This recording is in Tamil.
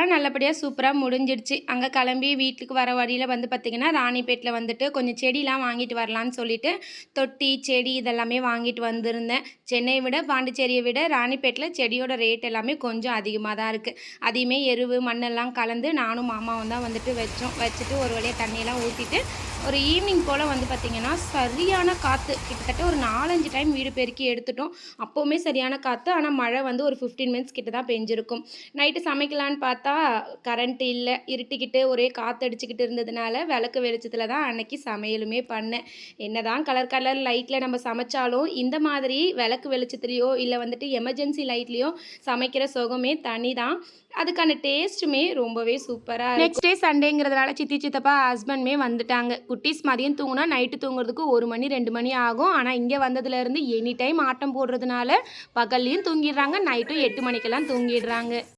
திருவிழாலாம் நல்லபடியாக சூப்பராக முடிஞ்சிடுச்சு. அங்கே கிளம்பி வீட்டுக்கு வர வழியில் வந்து பார்த்திங்கன்னா, ராணிப்பேட்டில் வந்துட்டு கொஞ்சம் செடிலாம் வாங்கிட்டு வரலான்னு சொல்லிட்டு, தொட்டி, செடி இதெல்லாமே வாங்கிட்டு வந்திருந்தேன். சென்னையை விட பாண்டிச்சேரியை விட ராணிப்பேட்டில் செடியோட ரேட் எல்லாமே கொஞ்சம் அதிகமாக தான் இருக்குது. அதையுமே எருவு மண்ணெல்லாம் கலந்து நானும் மாமாவும் தான் வந்துட்டு வச்சுட்டு ஒரு வழியாக தண்ணியெல்லாம் ஊற்றிட்டு ஒரு ஈவினிங் போல் வந்து பார்த்திங்கன்னா சரியான காற்று. கிட்டத்தட்ட ஒரு 4-5 டைம் வீடு பெருக்கி எடுத்துட்டோம். அப்போவுமே சரியான காற்று. ஆனால் மழை வந்து ஒரு 15 மினிட்ஸ் கிட்ட தான் பெஞ்சிருக்கும். நைட்டு சமைக்கலான்னு பார்த்தா கரண்ட் இல்லை. இருட்டிக்கிட்டு ஒரே காற்றடிச்சிக்கிட்டு இருந்ததுனால விளக்கு வெளிச்சத்தில் தான் அன்னைக்கு சமையலுமே பண்ணேன். என்ன தான் கலர் கலர் லைட்டில் நம்ம சமைச்சாலும் இந்த மாதிரி விளக்கு வெளிச்சத்துலேயோ இல்லை வந்துட்டு எமர்ஜென்சி லைட்லேயோ சமைக்கிற சுகமே தனி தான். அதுக்கான டேஸ்ட்டுமே ரொம்பவே சூப்பராக இருக்கும். நெக்ஸ்ட் டே சண்டேங்கிறதுனால சித்தி சித்தப்பா ஹஸ்பண்டுமே வந்துட்டாங்க. குட்டீஸ் மதியம் தூங்கினா நைட்டு தூங்குறதுக்கு 1 மணி 2 மணி ஆகும். ஆனால் இங்கே வந்ததுலேருந்து எனி டைம் ஆட்டம் போடுறதுனால பகல்லையும் தூங்கிடுறாங்க, நைட்டும் 8 மணிக்கெல்லாம் தூங்கிடுறாங்க.